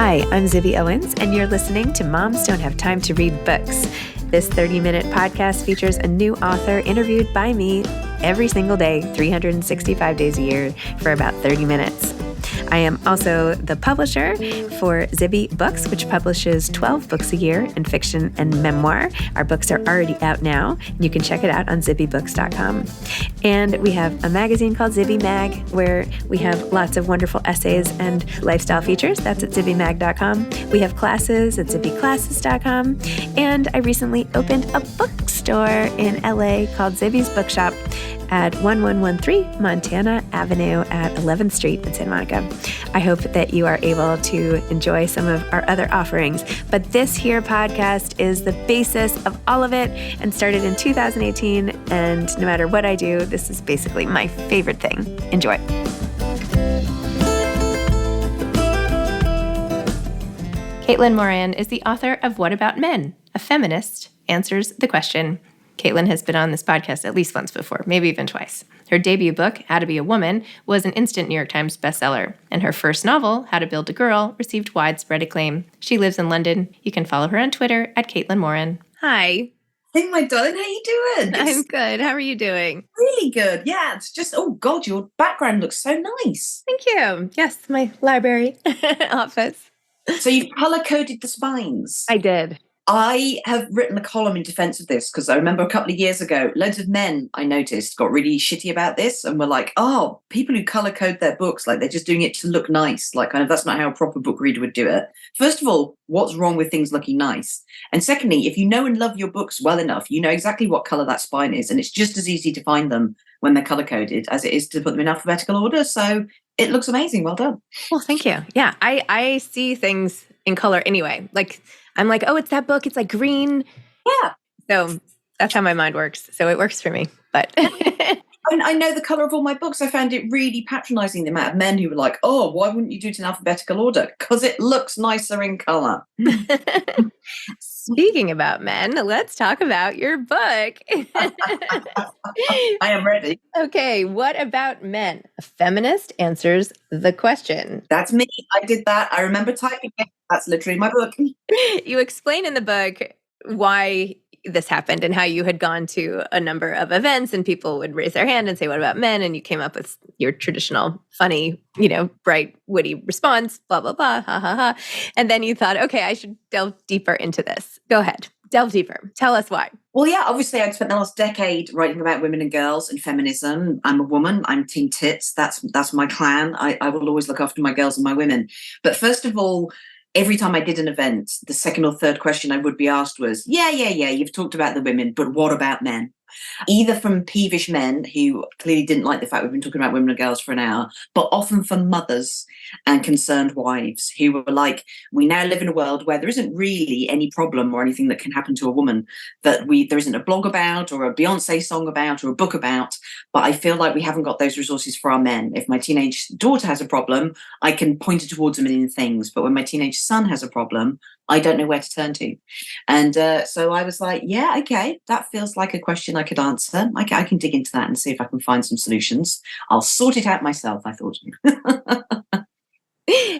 Hi, I'm Zibby Owens, and you're listening to Moms Don't Have Time to Read Books. This 30-minute podcast features a new author interviewed by me every single day, 365 days a year, for about 30 minutes. I am also the publisher for Zibby Books, which publishes 12 books a year in fiction and memoir. Our books are already out now. You can check it out on zibbybooks.com. And we have a magazine called Zibby Mag, where we have lots of wonderful essays and lifestyle features. That's at zibbymag.com. We have classes at zibbyclasses.com. And I recently opened a bookstore in LA called Zibby's Bookshop at 1113 Montana Avenue at 11th Street in Santa Monica. I hope that you are able to enjoy some of our other offerings. But this here podcast is the basis of all of it and started in 2018. And no matter what I do, this is basically my favorite thing. Enjoy. Caitlin Moran is the author of What About Men? A Feminist Answers the Question. Caitlin has been on this podcast at least once before, maybe even twice. Her debut book, How to Be a Woman, was an instant New York Times bestseller, and her first novel, How to Build a Girl, received widespread acclaim. She lives in London. You can follow her on Twitter at Caitlin Moran. Hi. Hey, my darling, how you doing? I'm good. How are you doing? Really good. Yeah, it's just, oh God, your background looks so nice. Thank you. Yes, my library office. So you've color-coded the spines. I did. I have written a column in defense of this because I remember a couple of years ago, loads of men I noticed got really shitty about this and were like, oh, people who color code their books, like they're just doing it to look nice. Like kind of that's not how a proper book reader would do it. First of all, what's wrong with things looking nice? And secondly, if you know and love your books well enough, you know exactly what color that spine is. And it's just as easy to find them when they're color coded as it is to put them in alphabetical order. So it looks amazing. Well done. Well, thank you. Yeah, I see things in color anyway. Like, I'm like, oh, it's that book. It's like green. Yeah. So that's how my mind works. So it works for me. But I know the color of all my books. I found it really patronizing, the amount of men who were like, oh, why wouldn't you do it in alphabetical order? Because it looks nicer in color. Speaking about men, let's talk about your book. I am ready. Okay, What About Men? A Feminist Answers the Question. That's me. I did that. I remember typing it. That's literally my book. You explain in the book why this happened and how you had gone to a number of events and people would raise their hand and say, what about men? And you came up with your traditional funny, bright, witty response, blah, blah, blah, ha, ha, ha. And then you thought, okay, I should delve deeper into this. Go ahead. Delve deeper. Tell us why. Well, yeah, obviously I'd spent the last decade writing about women and girls and feminism. I'm a woman. I'm Team Tits. That's my clan. I will always look after my girls and my women. But first of all, every time I did an event, the second or third question I would be asked was, yeah, you've talked about the women, but what about men? Either from peevish men who clearly didn't like the fact we've been talking about women and girls for an hour, but often from mothers and concerned wives who were like, we now live in a world where there isn't really any problem or anything that can happen to a woman that there isn't a blog about or a Beyonce song about or a book about, but I feel like we haven't got those resources for our men. If my teenage daughter has a problem, I can point her towards a million things, but when my teenage son has a problem, I don't know where to turn to. And so I was like, yeah, okay, that feels like a question I could answer. I can dig into that and see if I can find some solutions. I'll sort it out myself, I thought.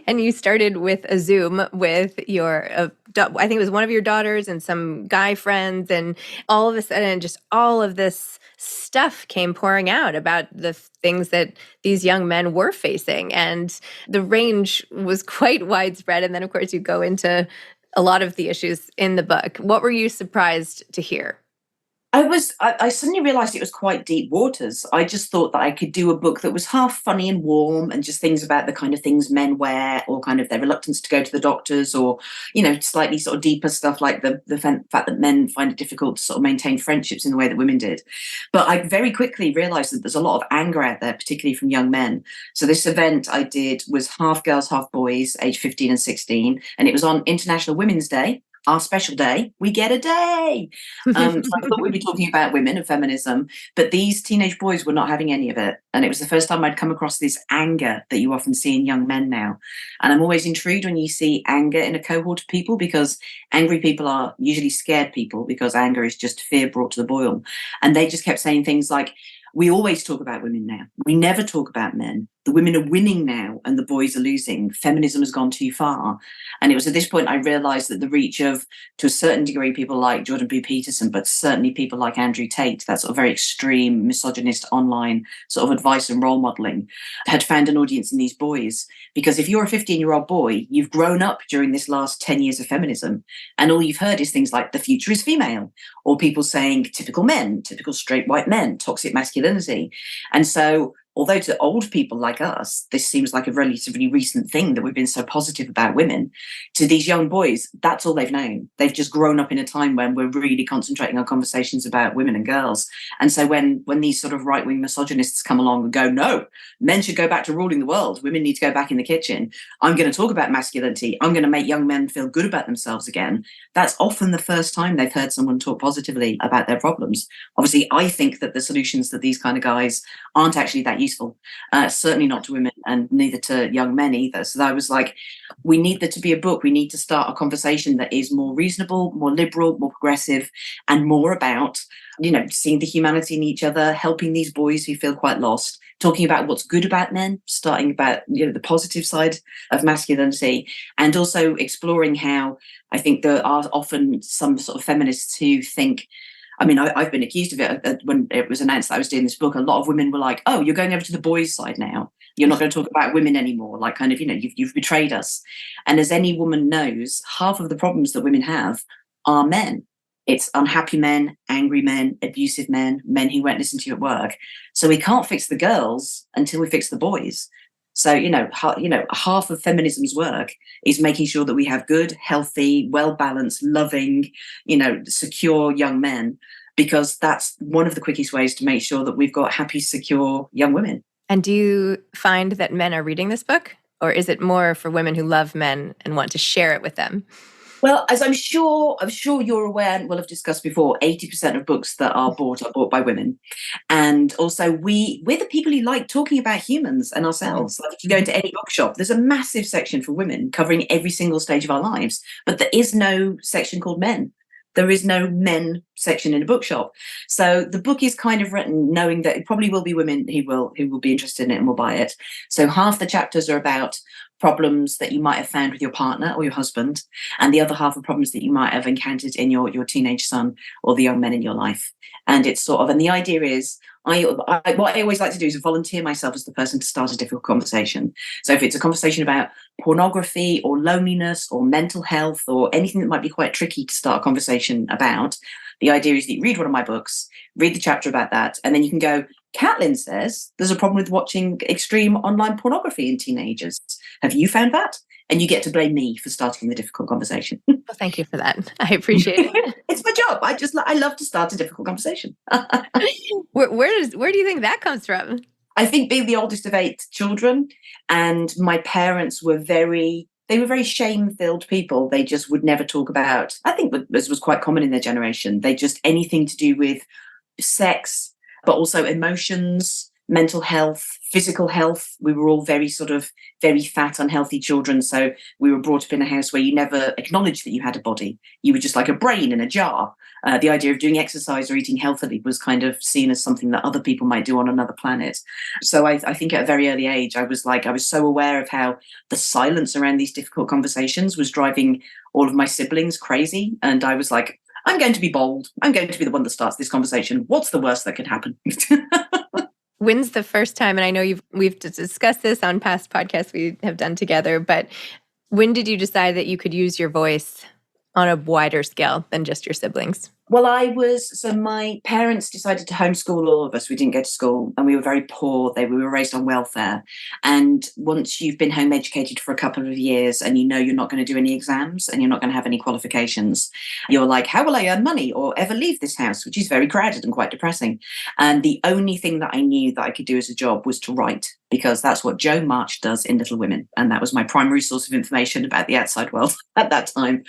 And you started with a Zoom with your, I think it was one of your daughters and some guy friends, and all of a sudden just all of this stuff came pouring out about the things that these young men were facing. And the range was quite widespread. And then, of course, you go into a lot of the issues in the book. What were you surprised to hear? I suddenly realized it was quite deep waters. I just thought that I could do a book that was half funny and warm and just things about the kind of things men wear or kind of their reluctance to go to the doctors or, slightly sort of deeper stuff like the fact that men find it difficult to sort of maintain friendships in the way that women did. But I very quickly realized that there's a lot of anger out there, particularly from young men. So this event I did was half girls, half boys, age 15 and 16. And it was on International Women's Day. Our special day, we get a day. So I thought we'd be talking about women and feminism, but these teenage boys were not having any of it. And it was the first time I'd come across this anger that you often see in young men now. And I'm always intrigued when you see anger in a cohort of people, because angry people are usually scared people, because anger is just fear brought to the boil. And they just kept saying things like, we always talk about women now. We never talk about men. the women are winning now and the boys are losing. Feminism has gone too far. And it was at this point I realized that the reach of, to a certain degree, people like Jordan B. Peterson, but certainly people like Andrew Tate, that sort of very extreme misogynist online sort of advice and role modeling, had found an audience in these boys. Because if you're a 15-year-old boy, you've grown up during this last 10 years of feminism, and all you've heard is things like the future is female, or people saying typical men, typical straight white men, toxic masculinity. And so although to old people like us, this seems like a relatively recent thing that we've been so positive about women, to these young boys, that's all they've known. They've just grown up in a time when we're really concentrating on conversations about women and girls. And so when these sort of right-wing misogynists come along and go, no, men should go back to ruling the world, women need to go back in the kitchen, I'm going to talk about masculinity, I'm going to make young men feel good about themselves again, that's often the first time they've heard someone talk positively about their problems. Obviously, I think that the solutions that these kind of guys aren't actually that useful, certainly not to women and neither to young men either. So I was like, we need there to be a book. We need to start a conversation that is more reasonable, more liberal, more progressive, and more about, seeing the humanity in each other, helping these boys who feel quite lost, talking about what's good about men, starting about the positive side of masculinity, and also exploring how I think there are often some sort of feminists who think, I've been accused of it when it was announced that I was doing this book. A lot of women were like, oh, you're going over to the boys' side now. You're not going to talk about women anymore. Like kind of, you've betrayed us. And as any woman knows, half of the problems that women have are men. It's unhappy men, angry men, abusive men, men who won't listen to you at work. So we can't fix the girls until we fix the boys. So, half of feminism's work is making sure that we have good, healthy, well-balanced, loving, secure young men, because that's one of the quickest ways to make sure that we've got happy, secure young women. And do you find that men are reading this book? Or is it more for women who love men and want to share it with them? Well, as I'm sure you're aware and will have discussed before, 80% of books that are bought by women. And also we're the people who like talking about humans and ourselves. Like if you go into any bookshop, there's a massive section for women covering every single stage of our lives, but there is no section called men. There is no men section in a bookshop. So the book is kind of written knowing that it probably will be women who will be interested in it and will buy it. So half the chapters are about problems that you might have found with your partner or your husband, and the other half are problems that you might have encountered in your teenage son or the young men in your life. And it's sort of, and the idea is, what I always like to do is volunteer myself as the person to start a difficult conversation. So if it's a conversation about pornography or loneliness or mental health or anything that might be quite tricky to start a conversation about, the idea is that you read one of my books, read the chapter about that, and then you can go, Caitlin says there's a problem with watching extreme online pornography in teenagers. Have you found that? And you get to blame me for starting the difficult conversation. Well, thank you for that. I appreciate it. It's my job. I love to start a difficult conversation. Where do you think that comes from? I think being the oldest of 8 children, and my parents were very shame-filled people. They just would never talk about, I think this was quite common in their generation. They just, anything to do with sex, but also emotions, mental health, physical health. We were all very fat, unhealthy children. So we were brought up in a house where you never acknowledged that you had a body. You were just like a brain in a jar. The idea of doing exercise or eating healthily was kind of seen as something that other people might do on another planet. So I think at a very early age, I was so aware of how the silence around these difficult conversations was driving all of my siblings crazy. And I was like, I'm going to be bold. I'm going to be the one that starts this conversation. What's the worst that could happen? When's the first time, and I know we've discussed this on past podcasts we have done together, but when did you decide that you could use your voice on a wider scale than just your siblings? Well, my parents decided to homeschool all of us. We didn't go to school and we were very poor. We were raised on welfare. And once you've been home educated for a couple of years and you're not going to do any exams and you're not going to have any qualifications, you're like, how will I earn money or ever leave this house, which is very crowded and quite depressing. And the only thing that I knew that I could do as a job was to write, because that's what Jo March does in Little Women. And that was my primary source of information about the outside world at that time.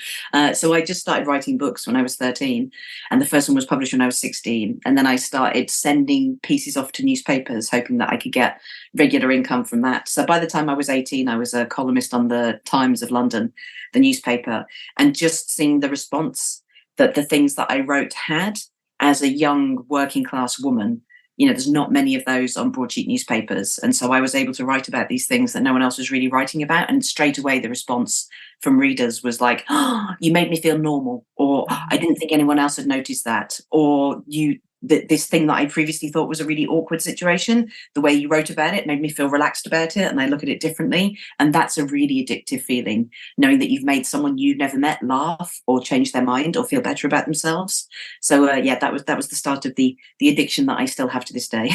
So I just started writing books when I was 13. And the first one was published when I was 16. And then I started sending pieces off to newspapers, hoping that I could get regular income from that. So by the time I was 18, I was a columnist on the Times of London, the newspaper, and just seeing the response that the things that I wrote had as a young working class woman there's not many of those on broadsheet newspapers. And so I was able to write about these things that no one else was really writing about. And straight away, the response from readers was like, oh, you made me feel normal, or I didn't think anyone else had noticed that, or this thing that I previously thought was a really awkward situation, the way you wrote about it made me feel relaxed about it, and I look at it differently. And that's a really addictive feeling, knowing that you've made someone you've never met laugh or change their mind or feel better about themselves. So that was the start of the addiction that I still have to this day.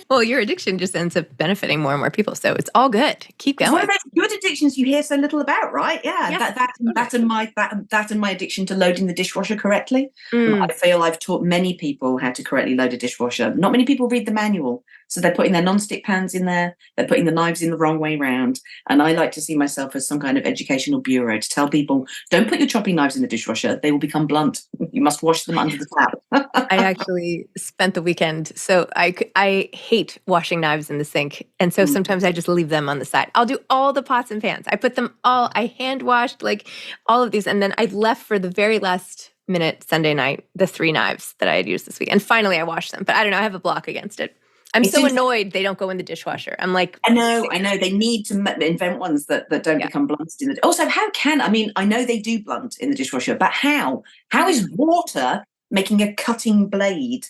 Well, your addiction just ends up benefiting more and more people, so it's all good. Keep going. It's one of those good addictions you hear so little about, right? Yeah, that and my addiction to loading the dishwasher correctly. I feel I've taught many people how to correctly load a dishwasher. Not many people read the manual, so they're putting their non-stick pans in there, they're putting the knives in the wrong way round. And I like to see myself as some kind of educational bureau to tell people, don't put your chopping knives in the dishwasher, they will become blunt. You must wash them under the tap. I actually spent the weekend, so I hate washing knives in the sink, and so sometimes I just leave them on the side. I'll do all the pots and pans. I put them all, I hand washed like all of these, and then I left for the very last minute Sunday night the 3 knives that I had used this week, and finally I washed them. But I don't know, I have a block against it. I'm so annoyed they don't go in the dishwasher. I'm like, I know. They need to invent ones that don't become blunted in the. Also, I know they do blunt in the dishwasher, but how is water making a cutting blade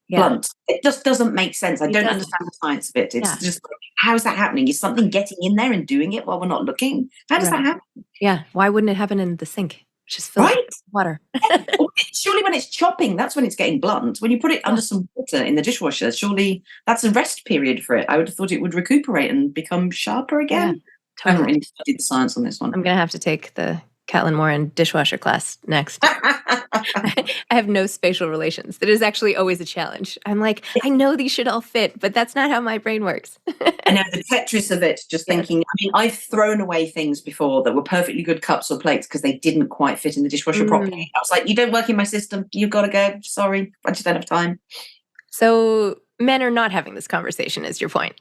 blunt? It just doesn't make sense. I don't understand the science of it. It's just like, how is that happening? Is something getting in there and doing it while we're not looking? How does that happen? Yeah. Why wouldn't it happen in the sink? Just fill it with water. Surely when it's chopping, that's when it's getting blunt. When you put it under some water in the dishwasher, surely that's a rest period for it. I would have thought it would recuperate and become sharper again. Totally. I haven't really studied the science on this one. I'm going to have to take the Caitlin Moran dishwasher class next. I have no spatial relations. That is actually always a challenge. I'm like, I know these should all fit, but that's not how my brain works. I know the Tetris of it, just thinking, I've thrown away things before that were perfectly good cups or plates because they didn't quite fit in the dishwasher properly. I was like, you don't work in my system. You've got to go. Sorry, I just don't have time. So men are not having this conversation, is your point?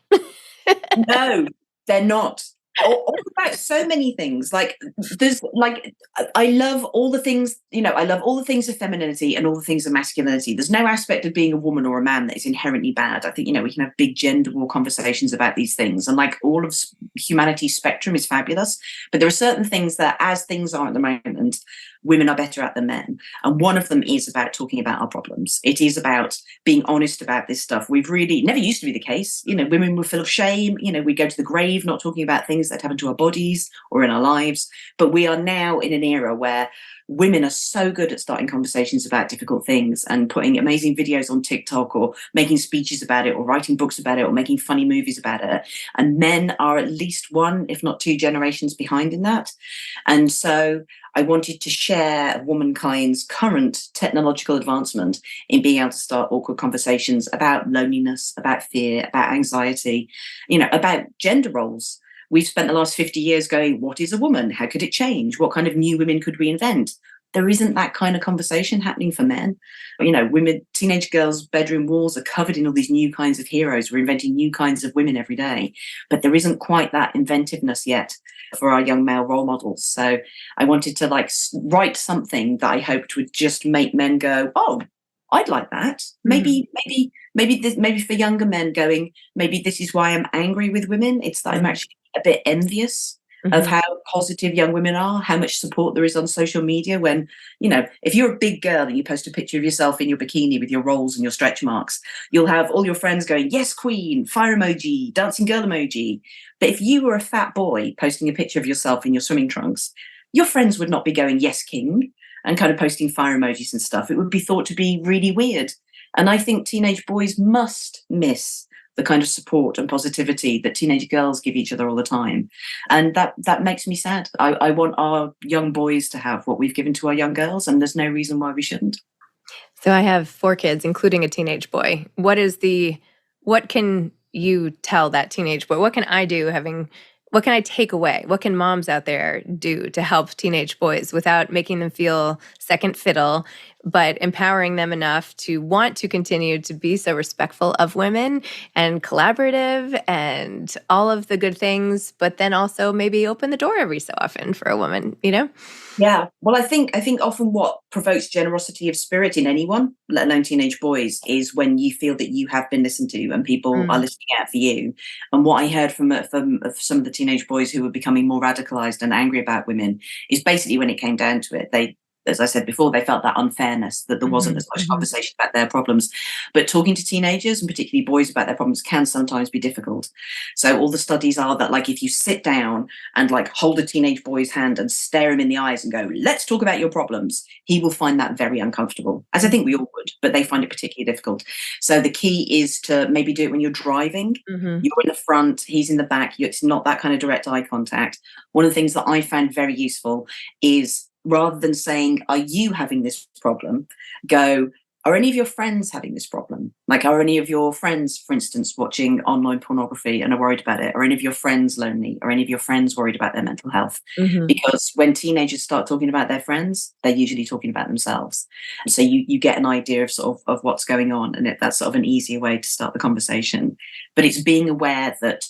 No, they're not. All about so many things. Like there's like I love all the things, I love all the things of femininity and all the things of masculinity. There's no aspect of being a woman or a man that is inherently bad. I think we can have big gender war conversations about these things, and like all of humanity's spectrum is fabulous, but there are certain things that, as things are at the moment, women are better at than men. And one of them is about talking about our problems. It is about being honest about this stuff. We've really never used to be the case. Women were full of shame. We go to the grave not talking about things that happen to our bodies or in our lives. But we are now in an era where women are so good at starting conversations about difficult things and putting amazing videos on TikTok or making speeches about it or writing books about it or making funny movies about it. And men are at least 1, if not 2 generations behind in that. And so I wanted to share womankind's current technological advancement in being able to start awkward conversations about loneliness, about fear, about anxiety, about gender roles. We've spent the last 50 years going, what is a woman? How could it change? What kind of new women could we invent? There isn't that kind of conversation happening for men. Women, teenage girls' bedroom walls are covered in all these new kinds of heroes. We're inventing new kinds of women every day, but there isn't quite that inventiveness yet for our young male role models. So I wanted to write something that I hoped would just make men go, oh, I'd like that. Maybe for younger men going, maybe this is why I'm angry with women. It's that I'm actually a bit envious of how positive young women are, how much support there is on social media when, if you're a big girl and you post a picture of yourself in your bikini with your rolls and your stretch marks, you'll have all your friends going, yes, queen, fire emoji, dancing girl emoji. But if you were a fat boy posting a picture of yourself in your swimming trunks, your friends would not be going, yes, king, and kind of posting fire emojis and stuff. It would be thought to be really weird. And I think teenage boys must miss the kind of support and positivity that teenage girls give each other all the time. And that makes me sad. I want our young boys to have what we've given to our young girls, and there's no reason why we shouldn't. So I have 4 kids, including a teenage boy. What can you tell that teenage boy? What can I do what can I take away? What can moms out there do to help teenage boys without making them feel second fiddle, but empowering them enough to want to continue to be so respectful of women and collaborative and all of the good things, but then also maybe open the door every so often for a woman, you know? Yeah. Well, I think often what provokes generosity of spirit in anyone, let alone teenage boys, is when you feel that you have been listened to and people are listening out for you. And what I heard from some of the teenage boys who were becoming more radicalized and angry about women is basically when it came down to it, they, as I said before, they felt that unfairness, that there wasn't as much conversation about their problems. But talking to teenagers, and particularly boys, about their problems can sometimes be difficult. So all the studies are that, like, if you sit down and like hold a teenage boy's hand and stare him in the eyes and go, let's talk about your problems, he will find that very uncomfortable, as I think we all would, but they find it particularly difficult. So the key is to maybe do it when you're driving. You're in the front, he's in the back. It's not that kind of direct eye contact. One of the things that I found very useful is, rather than saying, are you having this problem, go, are any of your friends having this problem? Like, are any of your friends, for instance, watching online pornography and are worried about it? Are any of your friends lonely? Are any of your friends worried about their mental health? Because when teenagers start talking about their friends, they're usually talking about themselves. So you get an idea of what's going on, and that's sort of an easier way to start the conversation. But it's being aware that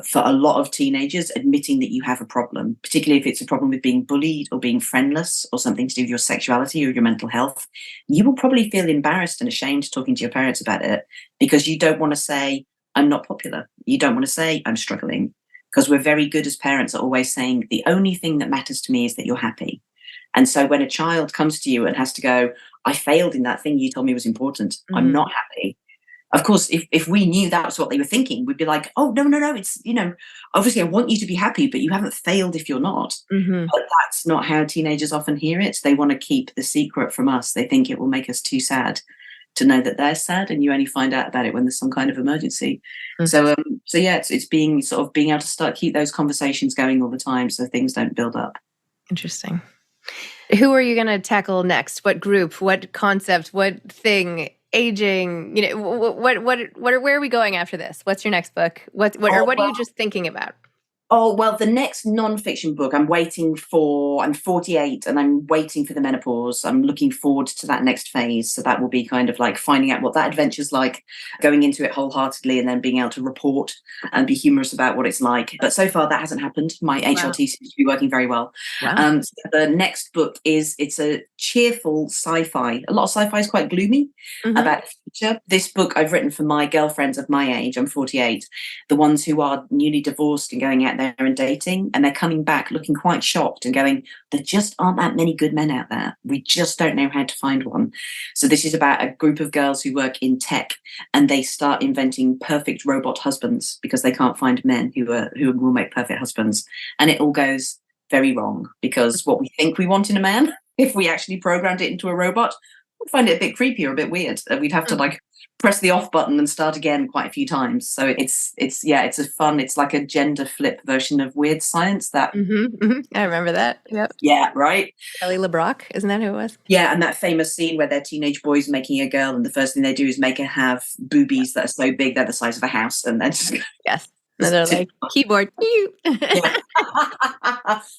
for a lot of teenagers, admitting that you have a problem, particularly if it's a problem with being bullied or being friendless or something to do with your sexuality or your mental health, you will probably feel embarrassed and ashamed talking to your parents about it, because you don't want to say, I'm not popular. You don't want to say, I'm struggling, because we're very good as parents at always saying, the only thing that matters to me is that you're happy. And so when a child comes to you and has to go, I failed in that thing you told me was important, I'm not happy. Of course, if we knew that's what they were thinking, we'd be like, oh, no, it's, obviously I want you to be happy, but you haven't failed if you're not. But that's not how teenagers often hear it. They want to keep the secret from us. They think it will make us too sad to know that they're sad, and you only find out about it when there's some kind of emergency. So yeah, it's being able to keep those conversations going all the time so things don't build up. Interesting. Who are you going to tackle next? What group? What concept? What thing? Aging? Where are we going after this? What's your next book? What are you just thinking about? Oh, well, the next non-fiction book I'm 48 and I'm waiting for the menopause. I'm looking forward to that next phase. So that will be kind of like finding out what that adventure's like, going into it wholeheartedly, and then being able to report and be humorous about what it's like. But so far that hasn't happened. My HRT seems to be working very well. Wow. So the next book it's a cheerful sci-fi. A lot of sci-fi is quite gloomy about the future. This book I've written for my girlfriends of my age. I'm 48, the ones who are newly divorced and going out there and dating, and they're coming back looking quite shocked and going, there just aren't that many good men out there. We just don't know how to find one. So this is about a group of girls who work in tech, and they start inventing perfect robot husbands because they can't find men who will make perfect husbands. And it all goes very wrong, because what we think we want in a man, if we actually programmed it into a robot, we'd find it a bit creepy or a bit weird. We'd have to like press the off button and start again quite a few times. So it's like a gender flip version of Weird Science. That I remember that. Yep. Yeah, right. Kelly LeBrock, isn't that who it was? Yeah, and that famous scene where they're teenage boys making a girl, and the first thing they do is make her have boobies that are so big they're the size of a house, and then just yes. And they're like, keyboard.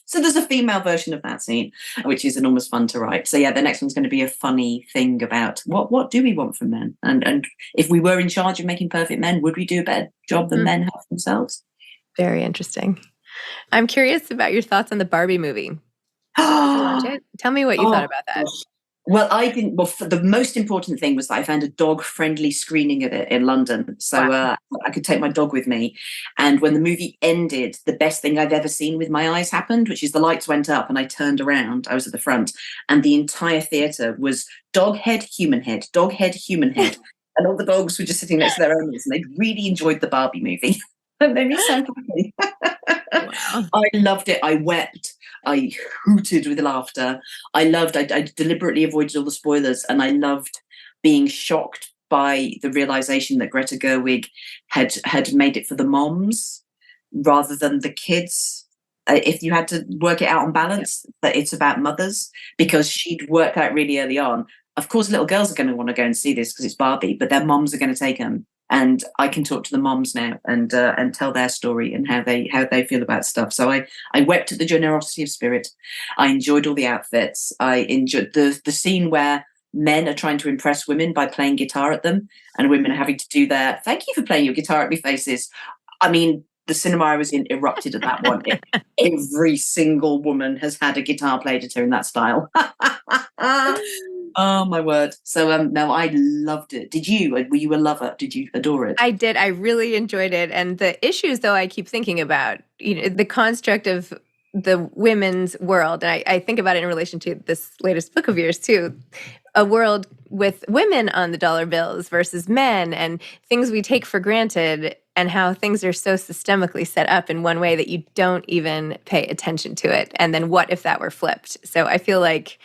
So there's a female version of that scene, which is enormous fun to write. So yeah, the next one's going to be a funny thing about what do we want from men, and if we were in charge of making perfect men, would we do a better job than men have themselves? Very interesting. I'm curious about your thoughts on the Barbie movie. Did you watch it? Tell me what you thought about that. Well, I didn't. Well, the most important thing was that I found a dog-friendly screening of it in London, so I could take my dog with me. And when the movie ended, the best thing I've ever seen with my eyes happened, which is the lights went up and I turned around. I was at the front, and the entire theatre was dog head, human head, dog head, human head, and all the dogs were just sitting next to their owners, and they'd really enjoyed the Barbie movie. It made me so happy. Wow. I loved it. I wept. I hooted with laughter. I deliberately avoided all the spoilers, and I loved being shocked by the realization that Greta Gerwig had made it for the moms rather than the kids. If you had to work it out on balance, that it's about mothers, because she'd worked out really early on. Of course, little girls are going to want to go and see this because it's Barbie, but their moms are going to take them. And I can talk to the moms now and tell their story and how they feel about stuff. So I wept at the generosity of spirit. I enjoyed all the outfits. I enjoyed the scene where men are trying to impress women by playing guitar at them, and women are having to do their "thank you for playing your guitar at me" faces. I mean, the cinema I was in erupted at that one. Every single woman has had a guitar played at her in that style. Oh my word. So no, I loved it. Did you? Were you a lover? Did you adore it? I did. I really enjoyed it. And the issues, though, I keep thinking about, the construct of the women's world. And I think about it in relation to this latest book of yours, too. A world with women on the dollar bills versus men, and things we take for granted, and how things are so systemically set up in one way that you don't even pay attention to it. And then what if that were flipped? So I feel like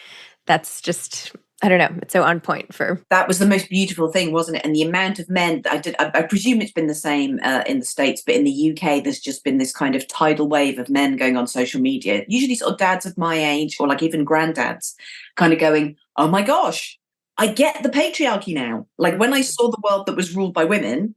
that's just, I don't know, it's so on point for... That was the most beautiful thing, wasn't it? And the amount of men, I presume it's been the same in the States, but in the UK, there's just been this kind of tidal wave of men going on social media, usually sort of dads of my age, or like even granddads, kind of going, oh my gosh, I get the patriarchy now. Like when I saw the world that was ruled by women,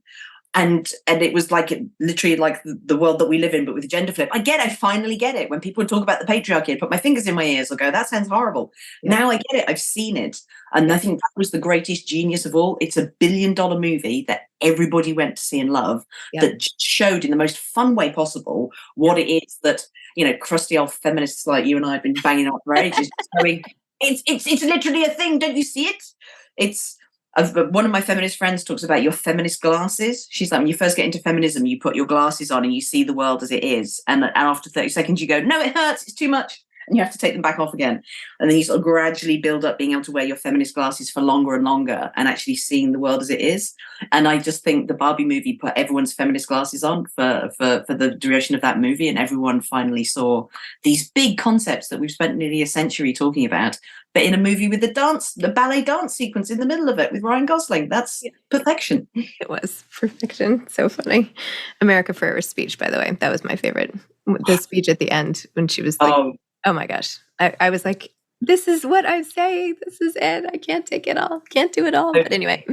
and it was like literally like the world that we live in, but with a gender flip. I finally get it. When people talk about the patriarchy, I put my fingers in my ears, I'll go, that sounds horrible. Yeah. Now I get it. I've seen it. And I think that was the greatest genius of all. It's $1 billion movie that everybody went to see and love, that showed in the most fun way possible what it is that, crusty old feminists like you and I have been banging on for ages, going, it's literally a thing. Don't you see it? One of my feminist friends talks about your feminist glasses. She's like, when you first get into feminism, you put your glasses on and you see the world as it is. And after 30 seconds, you go, no, it hurts. It's too much. And you have to take them back off again. And then you sort of gradually build up being able to wear your feminist glasses for longer and longer and actually seeing the world as it is. And I just think the Barbie movie put everyone's feminist glasses on for the duration of that movie. And everyone finally saw these big concepts that we've spent nearly a century talking about, but in a movie with the ballet dance sequence in the middle of it with Ryan Gosling. That's perfection. It was perfection. So funny. America Ferrera's speech, by the way, that was my favorite. The speech at the end when she was like, oh my gosh. I was like, this is what I say. This is it. I can't take it all. Can't do it all. But anyway.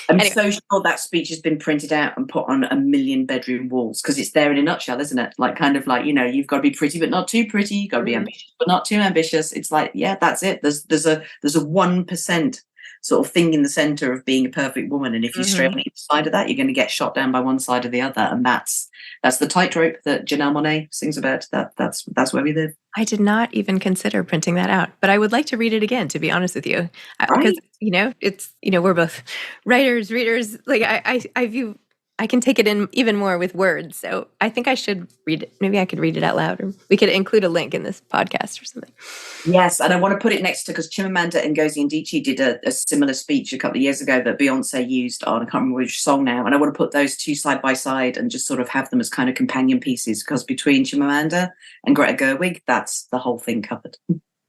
I'm so sure that speech has been printed out and put on 1 million bedroom walls, because it's there in a nutshell, isn't it? Like, kind of like, you've got to be pretty, but not too pretty. You've got to be ambitious, but not too ambitious. It's like, yeah, that's it. There's a 1% sort of thing in the center of being a perfect woman. And if you stray on either side of that, you're going to get shot down by one side or the other. And that's the tightrope that Janelle Monáe sings about. That's where we live. I did not even consider printing that out, but I would like to read it again, to be honest with you. Because, it's, we're both writers, readers. Like I view, I can take it in even more with words. So I think I should read it. Maybe I could read it out loud, or we could include a link in this podcast or something. Yes, and I want to put it next to, because Chimamanda Ngozi Adichie did a similar speech a couple of years ago that Beyonce used on, I can't remember which song now, and I want to put those two side by side and just sort of have them as kind of companion pieces, because between Chimamanda and Greta Gerwig, that's the whole thing covered.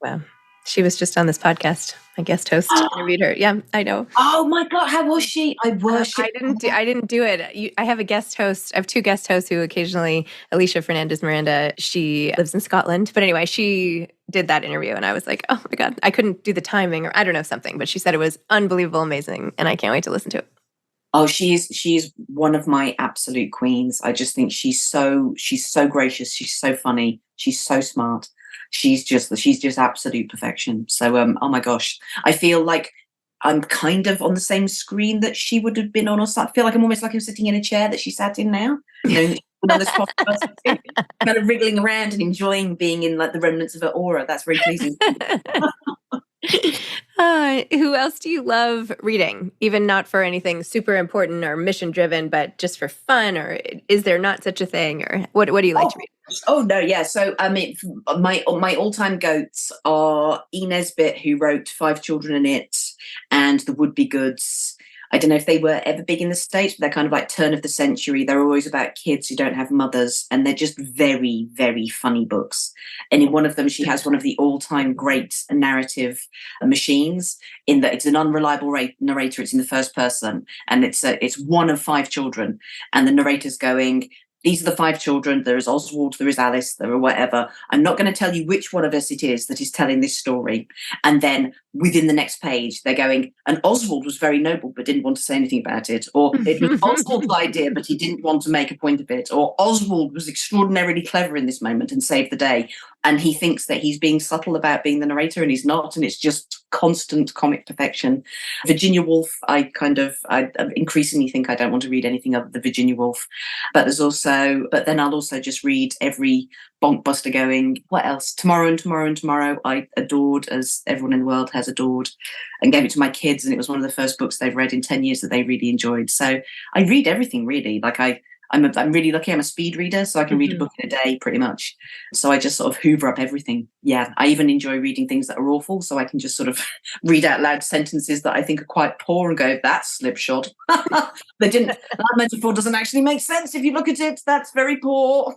Wow. She was just on this podcast. My guest host interviewed her. Yeah, I know. Oh my God, how was she? I worship. I didn't do it. I have a guest host. I have two guest hosts who occasionally, Alicia Fernandez Miranda, she lives in Scotland. But anyway, she did that interview and I was like, oh my God, I couldn't do the timing, or I don't know, something. But she said it was unbelievable, amazing. And I can't wait to listen to it. Oh, she's one of my absolute queens. I just think she's so gracious. She's so funny. She's so smart. She's just absolute perfection. So, oh my gosh, I feel like I'm kind of on the same screen that she would have been on, or something. I feel like I'm almost like I'm sitting in a chair that she sat in now. On this podcast, kind of wriggling around and enjoying being in like the remnants of her aura. That's very pleasing. Who else do you love reading? Even not for anything super important or mission driven, but just for fun? Or is there not such a thing? Or what do you like to read? Oh no, yeah. So I mean, my all-time goats are E. Nesbit, who wrote 5 Children in It and The Would-Be Goods. I don't know if they were ever big in the States, but they're kind of like turn of the century. They're always about kids who don't have mothers, and they're just very, very funny books. And in one of them, she has one of the all-time great narrative machines, in that it's an unreliable narrator. It's in the first person, and it's one of 5 children, and the narrator's going, these are the 5 children. There is Oswald, there is Alice, there are whatever. I'm not going to tell you which one of us it is that is telling this story. And then within the next page, they're going, and Oswald was very noble, but didn't want to say anything about it. Or it was Oswald's idea, but he didn't want to make a point of it. Or Oswald was extraordinarily clever in this moment and saved the day. And he thinks that he's being subtle about being the narrator, and he's not. And it's just constant comic perfection. Virginia Woolf, I increasingly think I don't want to read anything other than Virginia Woolf. But then I'll also just read every bonkbuster going, what else? Tomorrow and Tomorrow and Tomorrow, I adored, as everyone in the world has adored, and gave it to my kids. And it was one of the first books they've read in 10 years that they really enjoyed. So I read everything, really. Like I'm really lucky. I'm a speed reader, so I can read a book in a day pretty much. So I just sort of hoover up everything. Yeah, I even enjoy reading things that are awful, so I can just sort of read out loud sentences that I think are quite poor and go, that's slipshod. That metaphor doesn't actually make sense if you look at it. That's very poor.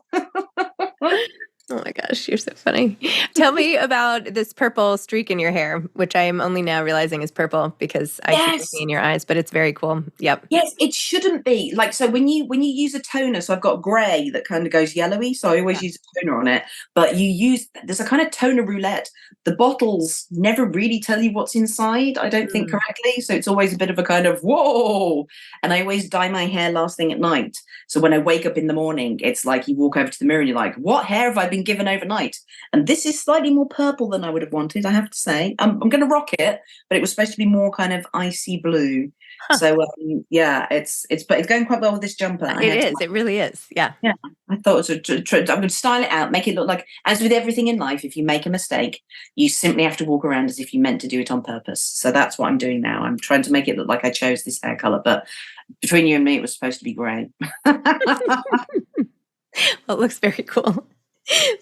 Oh my gosh, you're so funny. Tell me about this purple streak in your hair, which I am only now realizing is purple because I keep looking in your eyes, but it's very cool. Yep. Yes, it shouldn't be. Like, so when you use a toner, so I've got grey that kind of goes yellowy, so I always use a toner on it, but there's a kind of toner roulette. The bottles never really tell you what's inside, I don't think correctly, so it's always a bit of a kind of, whoa! And I always dye my hair last thing at night. So when I wake up in the morning, it's like you walk over to the mirror and you're like, what hair have I been given overnight? And this is slightly more purple than I would have wanted, I have to say. I'm going to rock it, but it was supposed to be more kind of icy blue. So it's going quite well with this jumper. It really is. Yeah. I thought it was I'm going to style it out, make it look like, as with everything in life, if you make a mistake, you simply have to walk around as if you meant to do it on purpose. So that's what I'm doing now. I'm trying to make it look like I chose this hair color, but between you and me, it was supposed to be grey. Well, it looks very cool.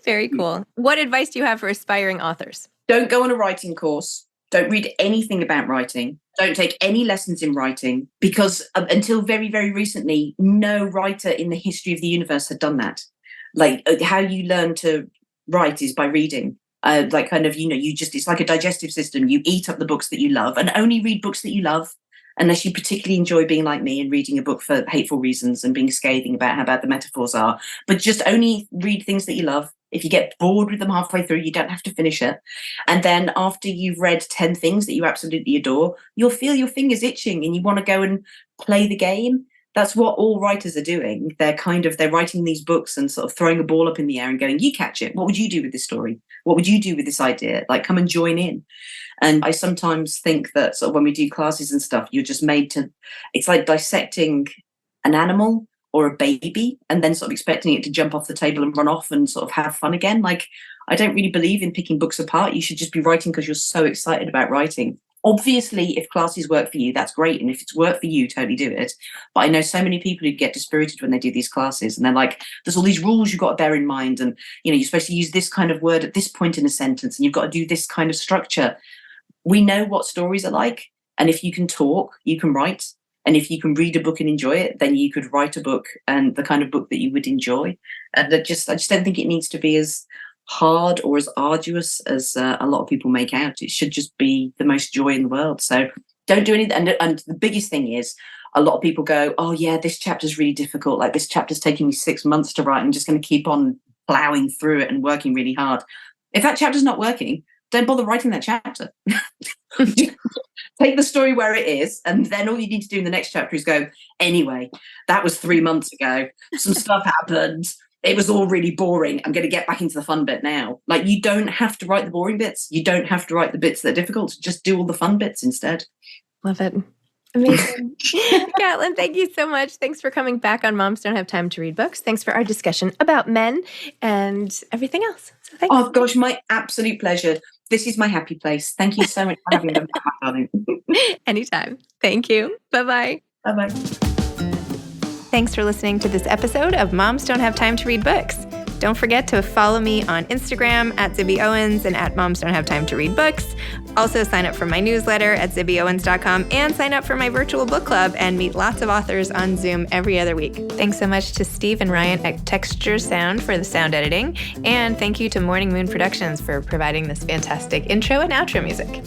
Very cool. What advice do you have for aspiring authors? Don't go on a writing course. Don't read anything about writing. Don't take any lessons in writing, because until very, very recently, no writer in the history of the universe had done that. Like, how you learn to write is by reading. It's like a digestive system. You eat up the books that you love and only read books that you love, unless you particularly enjoy being like me and reading a book for hateful reasons and being scathing about how bad the metaphors are. But just only read things that you love. If you get bored with them halfway through, you don't have to finish it. And then after you've read 10 things that you absolutely adore, you'll feel your fingers itching and you want to go and play the game. That's what all writers are doing. They're writing these books and sort of throwing a ball up in the air and going, you catch it. What would you do with this story? What would you do with this idea? Like, come and join in. And I sometimes think that sort of when we do classes and stuff, you're just made to, it's like dissecting an animal or a baby and then sort of expecting it to jump off the table and run off and sort of have fun again. Like, I don't really believe in picking books apart. You should just be writing because you're so excited about writing. Obviously, if classes work for you, that's great. And if it's work for you, totally do it. But I know so many people who get dispirited when they do these classes and they're like, there's all these rules you've got to bear in mind. And, you're supposed to use this kind of word at this point in a sentence and you've got to do this kind of structure. We know what stories are like. And if you can talk, you can write. And if you can read a book and enjoy it, then you could write a book and the kind of book that you would enjoy. And I just don't think it needs to be as hard or as arduous as a lot of people make out. It should just be the most joy in the world. So don't do anything. And the biggest thing is, a lot of people go, oh yeah, this chapter's really difficult. Like, this chapter's taking me 6 months to write. I'm just going to keep on plowing through it and working really hard. If that chapter's not working, don't bother writing that chapter. Take the story where it is, and then all you need to do in the next chapter is go, anyway, that was 3 months ago. Some stuff happened. It was all really boring. I'm going to get back into the fun bit now. Like, you don't have to write the boring bits. You don't have to write the bits that are difficult. Just do all the fun bits instead. Love it. Amazing. Caitlin, thank you so much. Thanks for coming back on Moms Don't Have Time to Read Books. Thanks for our discussion about men and everything else. So thanks. Oh, gosh, my absolute pleasure. This is my happy place. Thank you so much for having me, darling. Anytime. Thank you. Bye-bye. Bye-bye. Thanks for listening to this episode of Moms Don't Have Time to Read Books. Don't forget to follow me on Instagram at Zibby Owens and at Moms Don't Have Time to Read Books. Also sign up for my newsletter at zibbyowens.com and sign up for my virtual book club and meet lots of authors on Zoom every other week. Thanks so much to Steve and Ryan at Texture Sound for the sound editing. And thank you to Morning Moon Productions for providing this fantastic intro and outro music.